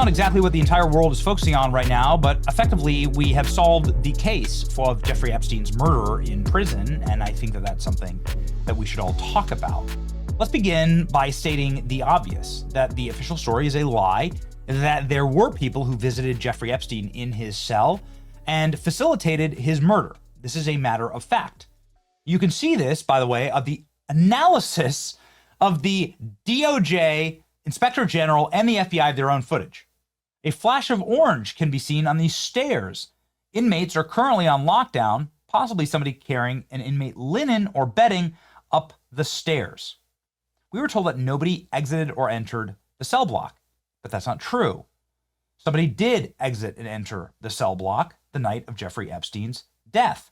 not exactly what the entire world is focusing on right now, but effectively we have solved the case of Jeffrey Epstein's murder in prison, and I think that that's something that we should all talk about. Let's begin by stating the obvious, that the official story is a lie, that there were people who visited Jeffrey Epstein in his cell and facilitated his murder. This is a matter of fact. You can see this, by the way, of the analysis of the DOJ, Inspector General, and the FBI of their own footage. A flash of orange can be seen on these stairs. Inmates are currently on lockdown, possibly somebody carrying an inmate linen or bedding up the stairs. We were told that nobody exited or entered the cell block, but that's not true. Somebody did exit and enter the cell block the night of Jeffrey Epstein's death.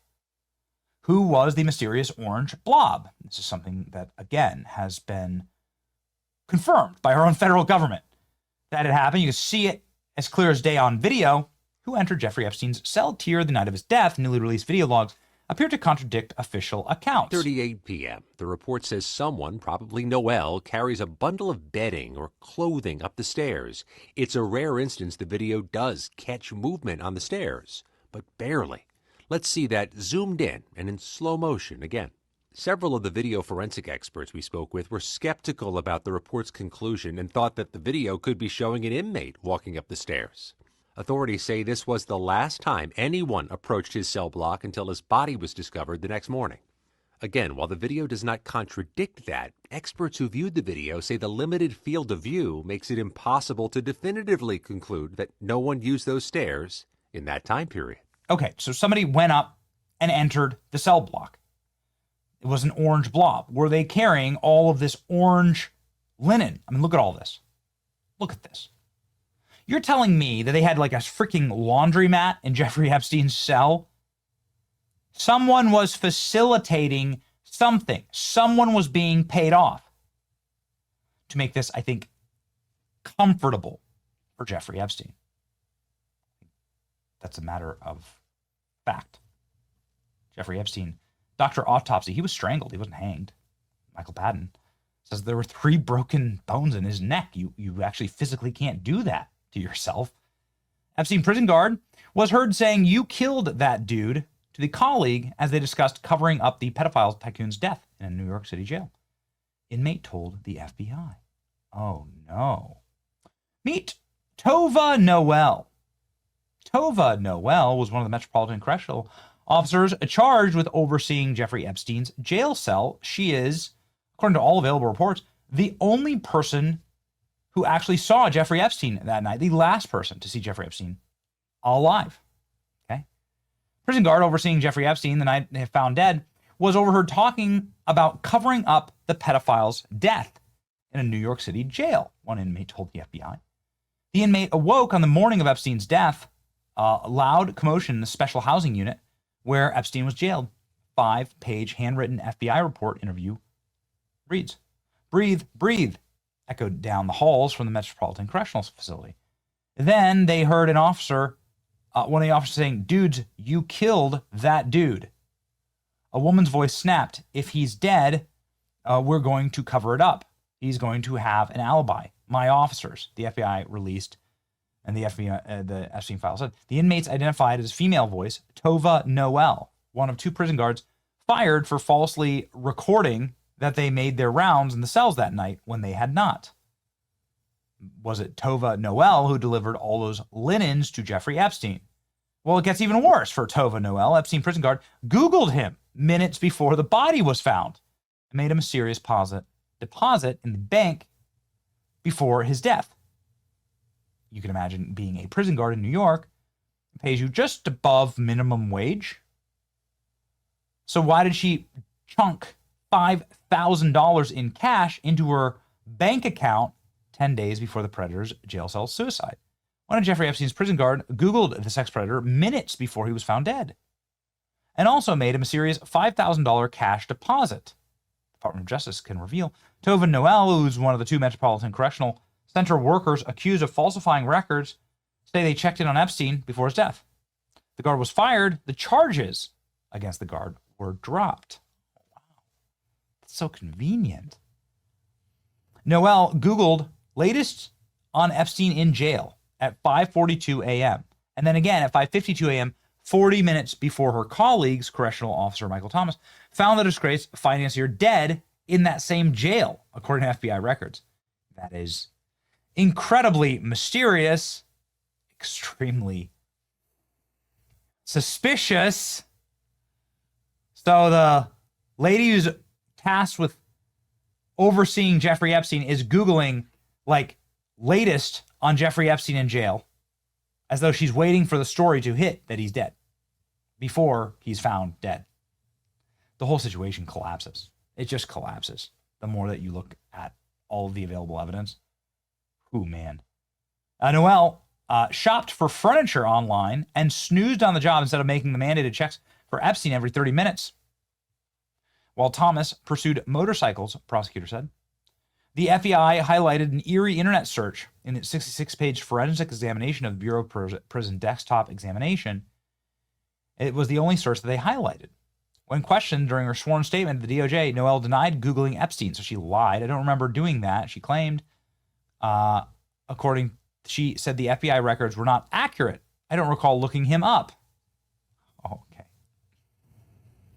Who was the mysterious orange blob? This is something that, again, has been confirmed by our own federal government. That it happened. You can see it as clear as day on video. Who entered Jeffrey Epstein's cell tier the night of his death? Newly released video logs appear to contradict official accounts. 38 p.m. The report says someone, probably Noel, carries a bundle of bedding or clothing up the stairs. It's a rare instance the video does catch movement on the stairs, but barely. Let's see that zoomed in and in slow motion again. Several of the video forensic experts we spoke with were skeptical about the report's conclusion and thought that the video could be showing an inmate walking up the stairs. Authorities say this was the last time anyone approached his cell block until his body was discovered the next morning. Again, while the video does not contradict that, experts who viewed the video say the limited field of view makes it impossible to definitively conclude that no one used those stairs in that time period. Okay, so somebody went up and entered the cell block. It was an orange blob. Were they carrying all of this orange linen? I mean, look at all this. Look at this. You're telling me that they had like a freaking laundromat in Jeffrey Epstein's cell? Someone was facilitating something. Someone was being paid off to make this, I think, comfortable for Jeffrey Epstein. That's a matter of fact. Jeffrey Epstein, Dr. Autopsy, he was strangled. He wasn't hanged. Michael Patton says there were 3 broken bones in his neck. You actually physically can't do that to yourself. Epstein prison guard was heard saying, "You killed that dude," to the colleague as they discussed covering up the pedophile tycoon's death in a New York City jail. Inmate told the FBI. Oh no. Meet Tova Noel. Tova Noel was one of the Metropolitan Correctional officers charged with overseeing Jeffrey Epstein's jail cell. She is, according to all available reports, the only person who actually saw Jeffrey Epstein that night, the last person to see Jeffrey Epstein alive. Okay. Prison guard overseeing Jeffrey Epstein the night they found dead was overheard talking about covering up the pedophile's death in a New York City jail, one inmate told the FBI. The inmate awoke on the morning of Epstein's death, a loud commotion in the special housing unit where Epstein was jailed. 5-page handwritten FBI report interview reads, "Breathe, breathe," echoed down the halls from the Metropolitan Correctional Facility. Then they heard an officer, one of the officers saying, "Dudes, you killed that dude." A woman's voice snapped, "If he's dead, we're going to cover it up. He's going to have an alibi. My officers," the FBI released, and the Epstein file said. The inmates identified as female voice, Tova Noel, one of 2 prison guards, fired for falsely recording that they made their rounds in the cells that night when they had not. Was it Tova Noel who delivered all those linens to Jeffrey Epstein? Well, it gets even worse for Tova Noel. Epstein prison guard Googled him minutes before the body was found and made him a serious deposit in the bank before his death. You can imagine being a prison guard in New York. It pays you just above minimum wage. So why did she chunk $5,000 in cash into her bank account 10 days before the predator's jail cell suicide? One of Jeffrey Epstein's prison guard Googled the sex predator minutes before he was found dead and also made him a serious $5,000 cash deposit. The Department of Justice can reveal. Tova Noel, who's one of the 2 Metropolitan Correctional Center workers accused of falsifying records, say they checked in on Epstein before his death. The guard was fired. The charges against the guard were dropped. Wow. That's so convenient. Noel Googled latest on Epstein in jail at 5:42 a.m. And then again at 5:52 a.m., 40 minutes before her colleagues, correctional officer Michael Thomas, found the disgraced financier dead in that same jail, according to FBI records. That is incredibly mysterious, extremely suspicious. So the lady who's tasked with overseeing Jeffrey Epstein is Googling, like, latest on Jeffrey Epstein in jail, as though she's waiting for the story to hit that he's dead before he's found dead. The whole situation collapses. It just collapses the more that you look at all of the available evidence. Ooh, man. Noel shopped for furniture online and snoozed on the job instead of making the mandated checks for Epstein every 30 minutes. While Thomas pursued motorcycles, prosecutor said. The FBI highlighted an eerie internet search in its 66-page forensic examination of the Bureau of Prison desktop examination. It was the only search that they highlighted. When questioned during her sworn statement to the DOJ, Noel denied Googling Epstein, so she lied. I don't remember doing that, she claimed. She said the FBI records were not accurate. I don't recall looking him up. Okay.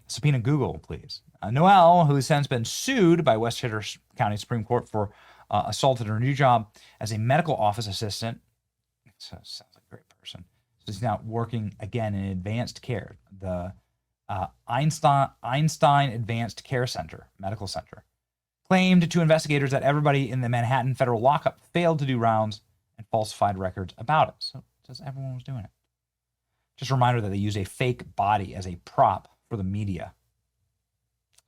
Subpoena Google, please. Noel, who has since been sued by Westchester County Supreme Court for assault at her new job as a medical office assistant. Sounds like a great person. So she's now working again in advanced care, the Einstein Advanced Care Center, Medical Center. Claimed to investigators that everybody in the Manhattan federal lockup failed to do rounds and falsified records about it. So just everyone was doing it. Just a reminder that they used a fake body as a prop for the media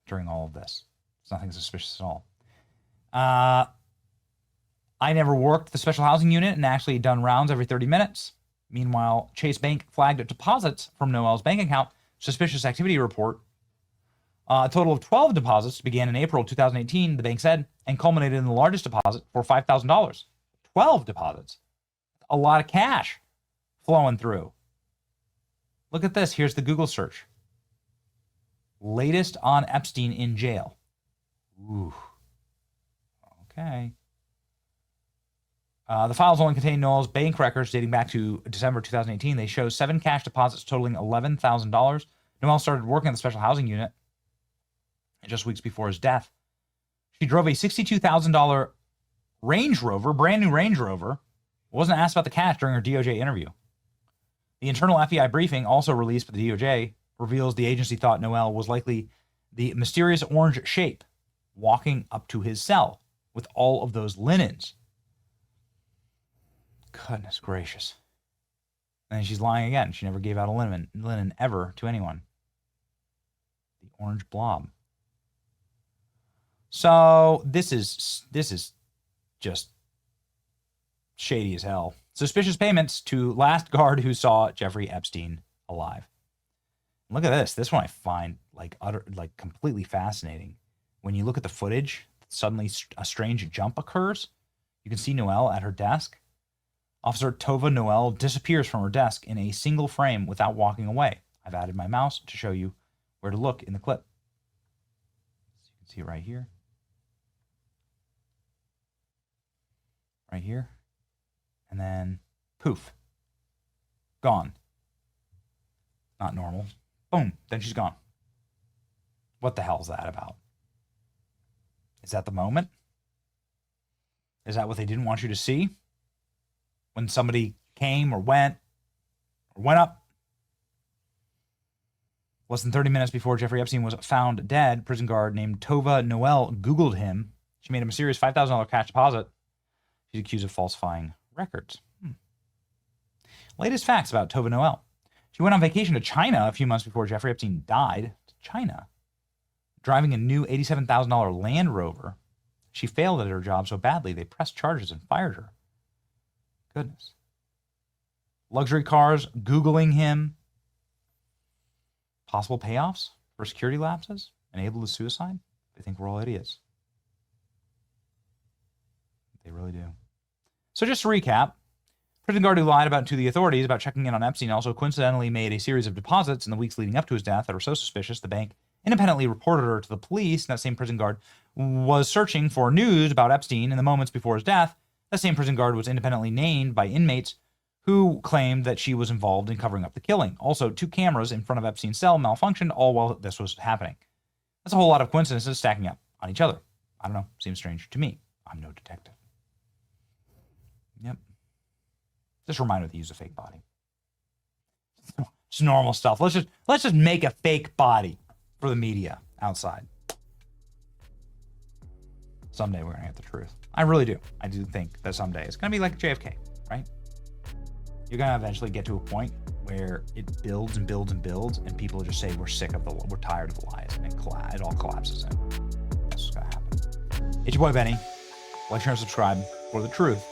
during all of this. It's nothing suspicious at all. I never worked the special housing unit and actually done rounds every 30 minutes. Meanwhile, Chase Bank flagged deposits from Noel's bank account. Suspicious activity report. A total of 12 deposits began in April 2018, the bank said, and culminated in the largest deposit for $5,000. 12 deposits. A lot of cash flowing through. Look at this. Here's the Google search. Latest on Epstein in jail. Ooh. Okay. The files only contain Noel's bank records dating back to December 2018. They show 7 cash deposits totaling $11,000. Noel started working at the special housing unit just weeks before his death. She drove a $62,000 Range Rover, brand new Range Rover. Wasn't asked about the cash during her DOJ interview. The internal FBI briefing, also released by the DOJ, reveals the agency thought Noel was likely the mysterious orange shape walking up to his cell with all of those linens. Goodness gracious. And she's lying again. She never gave out a linen ever to anyone. The orange blob. So this is just shady as hell. Suspicious payments to last guard who saw Jeffrey Epstein alive. Look at this. This one I find completely fascinating. When you look at the footage, suddenly a strange jump occurs. You can see Noel at her desk. Officer Tova Noel disappears from her desk in a single frame without walking away. I've added my mouse to show you where to look in the clip. So you can see it right here. Right here. And then poof. Gone. Not normal. Boom. Then she's gone. What the hell is that about? Is that the moment? Is that what they didn't want you to see? When somebody came or went up? Less than 30 minutes before Jeffrey Epstein was found dead, prison guard named Tova Noel Googled him. She made a mysterious $5,000 cash deposit. She's accused of falsifying records. Latest facts about Tova Noel. She went on vacation to China a few months before Jeffrey Epstein died. China. Driving a new $87,000 Land Rover. She failed at her job so badly they pressed charges and fired her. Goodness. Luxury cars, Googling him. Possible payoffs for security lapses enabled to suicide. They think we're all idiots. They really do. So just to recap, prison guard who lied to the authorities about checking in on Epstein also coincidentally made a series of deposits in the weeks leading up to his death that were so suspicious the bank independently reported her to the police. And that same prison guard was searching for news about Epstein in the moments before his death. That same prison guard was independently named by inmates who claimed that she was involved in covering up the killing. Also, 2 cameras in front of Epstein's cell malfunctioned all while this was happening. That's a whole lot of coincidences stacking up on each other. I don't know. Seems strange to me. I'm no detective. Yep. Just a reminder to use a fake body. It's normal stuff. Let's just make a fake body for the media outside. Someday we're gonna get the truth. I really do. I do think that someday it's gonna be like JFK, right? You're gonna eventually get to a point where it builds and builds and builds, and people just say we're tired of the lies, and it all collapses in. That's what's gonna happen. It's your boy Benny. Like, share, and subscribe for the truth.